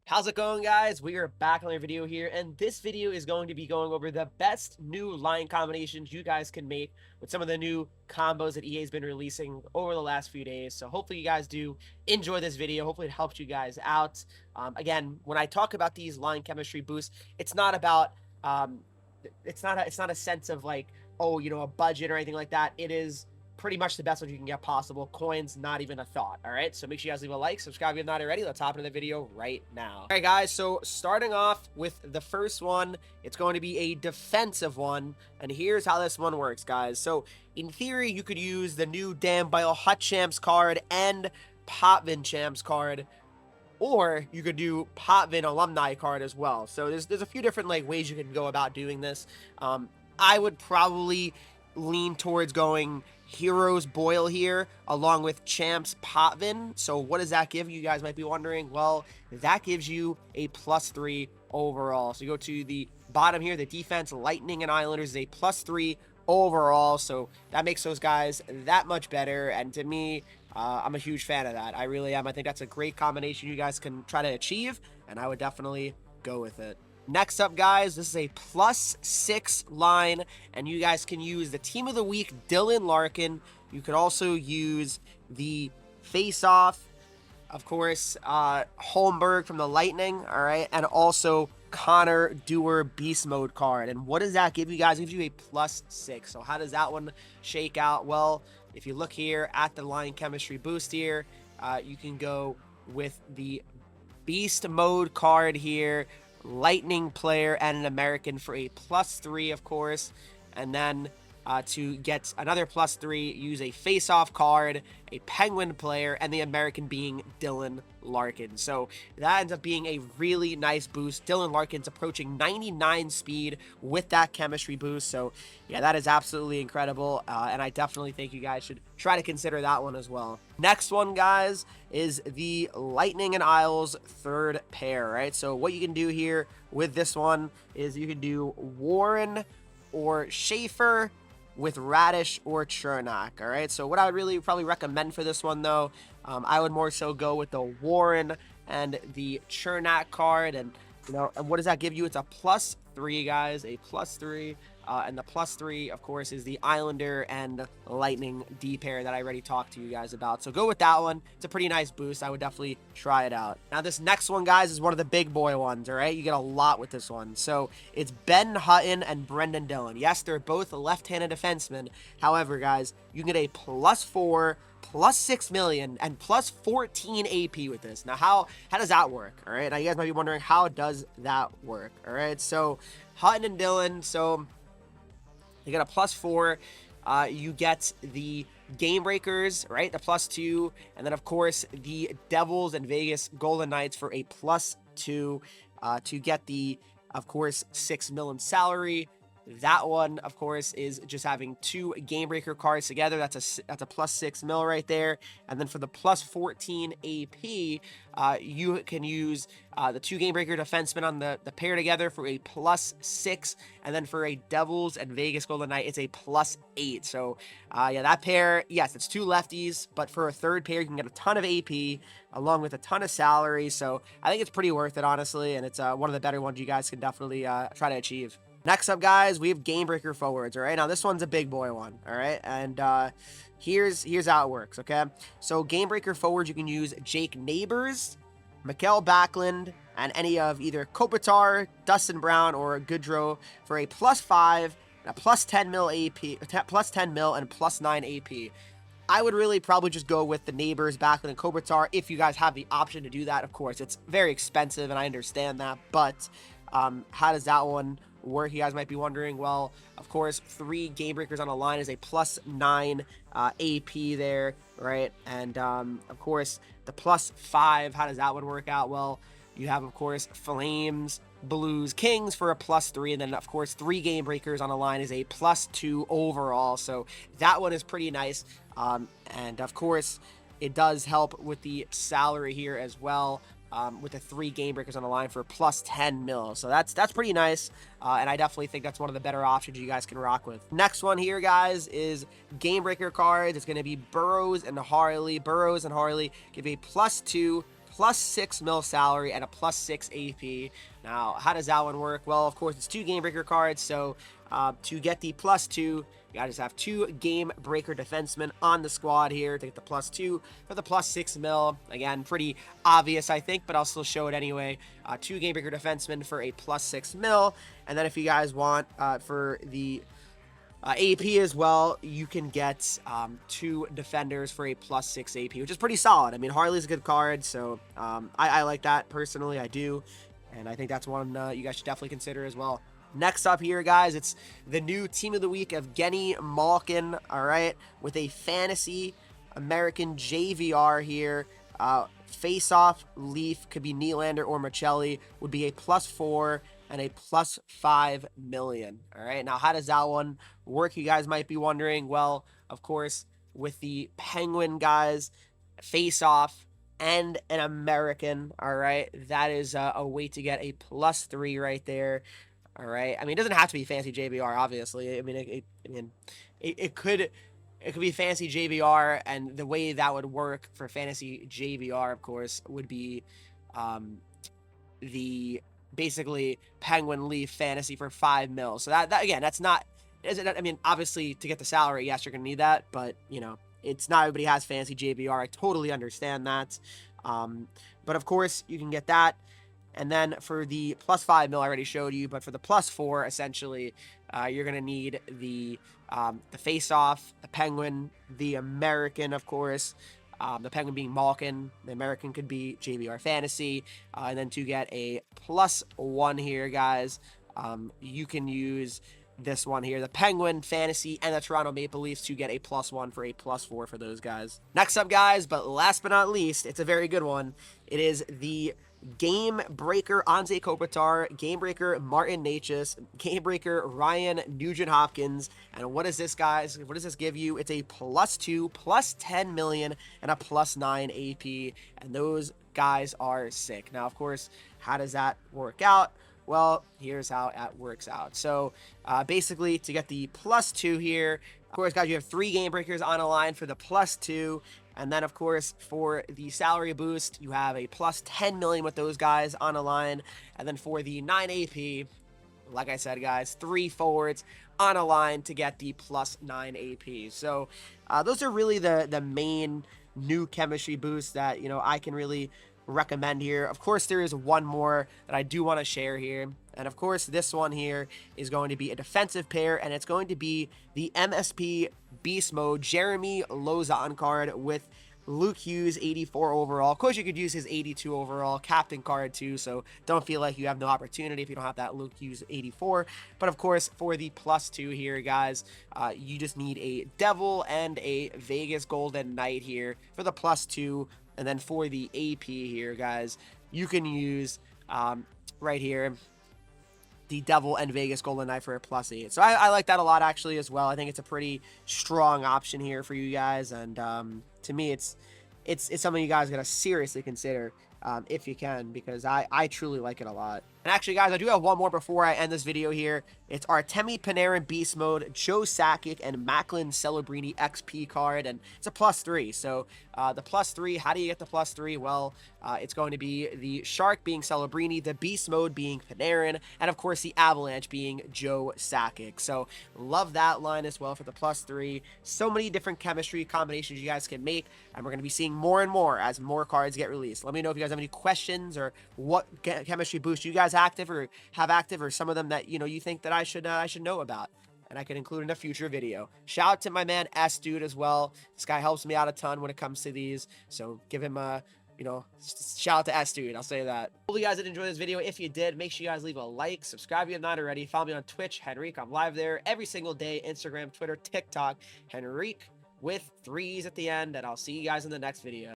How's it going, guys? We are back on a video here, and this video is going to be going over the best new line combinations you guys can make with some of the new combos that EA's been releasing over the last few days. So hopefully you guys do enjoy this video. Hopefully it helps you guys out. Again, when I talk about these line chemistry boosts, it's not about it's not a sense of like, oh, a budget or anything like that. It is pretty much the best one you can get possible. Coins, not even a thought. All right, so make sure you guys leave a like, subscribe if you're not already. Let's hop into the video right now. All right, guys, so starting off with the first one, it's going to be a defensive one, and here's how this one works, guys. So in theory, you could use the new Damn Bio Hut Champs card and Potvin Champs card, or you could do Potvin Alumni card as well. So there's a few different ways you can go about doing this. I would probably lean towards going Heroes Boyle here along with Champs Potvin. So what does that give you? You guys might be wondering. Well, that gives you a +3 overall. So you go to the bottom here, the defense, Lightning and Islanders is a +3 overall. So that makes those guys that much better. And to me, I'm a huge fan of that. I really am. I think that's a great combination you guys can try to achieve, and I would definitely go with it. Next up, guys, this is a +6 line, and you guys can use the Team of the Week, Dylan Larkin. You could also use the face-off, of course, Holmberg from the Lightning, all right, and also Connor Dewar Beast Mode card. And what does that give you guys? It gives you a +6. So how does that one shake out? Well, if you look here at the line chemistry boost here, you can go with the Beast Mode card here, Lightning player and an American for a +3, of course. And then to get another +3, use a face-off card, a Penguin player, and the American being Dylan Larkin. So that ends up being a really nice boost. Dylan Larkin's approaching 99 speed with that chemistry boost. So yeah, that is absolutely incredible. And I definitely think you guys should try to consider that one as well. Next one, guys, is the Lightning and Isles third pair, right? So what you can do here with this one is you can do Warren or Schaefer with Radish or Chernak, all right? So what I would really probably recommend for this one, though, I would more so go with the Warren and the Chernak card. And, and what does that give you? It's a +3, guys, a +3. And the +3, of course, is the Islander and Lightning D pair that I already talked to you guys about. So go with that one. It's a pretty nice boost. I would definitely try it out. Now, this next one, guys, is one of the big boy ones, all right? You get a lot with this one. So it's Ben Hutton and Brendan Dillon. Yes, they're both left-handed defensemen. However, guys, you can get a +4, +6 million, and +14 AP with this. Now, how does that work? All right, now you guys might be wondering, how does that work? All right, so Hutton and Dillon, so you get a +4. You get the Game Breakers, right? The +2. And then, of course, the Devils and Vegas Golden Knights for a +2 to get the, of course, 6 million salary. That one, of course, is just having 2 Game Breaker cards together. That's a +6 mil right there. And then for the +14 AP, you can use the 2 Game Breaker defensemen on the pair together for a +6. And then for a Devils and Vegas Golden Knight, it's a +8. So, yeah, that pair, yes, it's 2 lefties. But for a third pair, you can get a ton of AP along with a ton of salary. So I think it's pretty worth it, honestly. And it's one of the better ones you guys can definitely try to achieve. Next up, guys, we have Game Breaker forwards, all right? Now, this one's a big boy one, all right? And here's how it works, okay? So, Game Breaker forwards, you can use Jake Neighbors, Mikael Backlund, and any of either Kopitar, Dustin Brown, or Goodrow for a +5, and a +10 mil AP, +10 mil, and +9 AP. I would really probably just go with the Neighbors, Backlund, and Kopitar if you guys have the option to do that. Of course, it's very expensive, and I understand that, but how does that one work? You guys might be wondering. Well, of course, 3 Game Breakers on a line is a +9 AP there, right? And of course, the +5, how does that one work out? Well, you have, of course, Flames, Blues, Kings for a +3, and then, of course, 3 Game Breakers on a line is a +2 overall. So that one is pretty nice. And of course, it does help with the salary here as well. With the 3 Game Breakers on the line for +10 mil. So that's pretty nice, and I definitely think that's one of the better options you guys can rock with. Next one here, guys, is Game Breaker cards. It's going to be Burrows and Harley. Burrows and Harley give a +2, +6 mil salary and a +6 AP. Now, how does that one work? Well, of course, it's 2 game breaker cards, so to get the +2, you gotta just have 2 game breaker defensemen on the squad here to get the +2 for the +6 mil. Again, pretty obvious, I think, but I'll still show it anyway. 2 game breaker defensemen for a +6 mil, and then if you guys want for the AP as well, you can get 2 defenders for a +6 AP, which is pretty solid. I mean, Harley's a good card, so I like that personally. I do, and I think that's one you guys should definitely consider as well. Next up here, guys, it's the new Team of the Week of Evgeny Malkin, all right, with a Fantasy American JVR here. Face-off, Leaf, could be Nylander or Michelli, would be a +4 and a +5 million. All right, now how does that one work? You guys might be wondering. Well, of course, with the Penguin guys, face-off, and an American, all right, that is a way to get a +3 right there. All right. I mean, it doesn't have to be fancy JBR, obviously. I mean, it could be fancy JBR, and the way that would work for fantasy JBR, of course, would be the basically Penguin Leaf fantasy for 5 mil. So that again, that's not. I mean, obviously, to get the salary, yes, you're gonna need that, but you know, it's not everybody has fancy JBR. I totally understand that. But of course, you can get that. And then for the +5 mil, I already showed you, but for the +4, essentially, you're going to need the face-off, the Penguin, the American, of course, the Penguin being Malkin, the American could be JBR Fantasy, and then to get a +1 here, guys, you can use this one here, the Penguin Fantasy and the Toronto Maple Leafs, to get a +1 for a +4 for those guys. Next up, guys, but last but not least, it's a very good one. It is the Game Breaker Anze Kopitar, Game Breaker Martin Necas, Game Breaker Ryan Nugent-Hopkins. And what is this, guys? What does this give you? It's a +2, +10 million, and a +9 AP. And those guys are sick. Now, of course, how does that work out? Well, here's how it works out. So, basically, to get the +2 here, of course, guys, you have 3 Game Breakers on a line for the +2. And then, of course, for the salary boost, you have a +10 million with those guys on a line. And then for the 9 AP, like I said, guys, 3 forwards on a line to get the +9 AP. So those are really the main new chemistry boosts that, you know, I can really recommend here. Of course, there is one more that I do want to share here. And of course, this one here is going to be a defensive pair, and it's going to be the MSP Beast Mode Jeremy Lauzon card with Luke Hughes 84 overall. Of course, you could use his 82 overall captain card too, so don't feel like you have no opportunity if you don't have that Luke Hughes 84. But of course, for the +2 here, guys, you just need a Devil and a Vegas Golden Knight here for the +2. And then for the AP here, guys, you can use right here the Devil and Vegas Golden Knight for a +8. So I like that a lot, actually, as well. I think it's a pretty strong option here for you guys. And to me, it's something you guys got to seriously consider if you can, because I truly like it a lot. And actually, guys, I do have one more before I end this video here. It's Artemi Panarin Beast Mode, Joe Sakic, and Macklin Celebrini XP card, and it's a +3. So the +3, how do you get the +3? Well, it's going to be the Shark being Celebrini, the Beast Mode being Panarin, and of course the Avalanche being Joe Sakic. So love that line as well for the +3. So many different chemistry combinations you guys can make, and we're going to be seeing more and more as more cards get released. Let me know if you guys have any questions or what chemistry boost you guys active or have active, or some of them that you think that I should know about, and I can include in a future video. Shout out to my man S Dude as well. This guy helps me out a ton when it comes to these, so give him a shout out to S Dude. I'll say that. Hope you guys did enjoy this video. If you did, make sure you guys leave a like, subscribe if you have not already. Follow me on Twitch, Henreek. I'm live there every single day. Instagram, Twitter, TikTok, Henreek with 3s at the end, and I'll see you guys in the next video.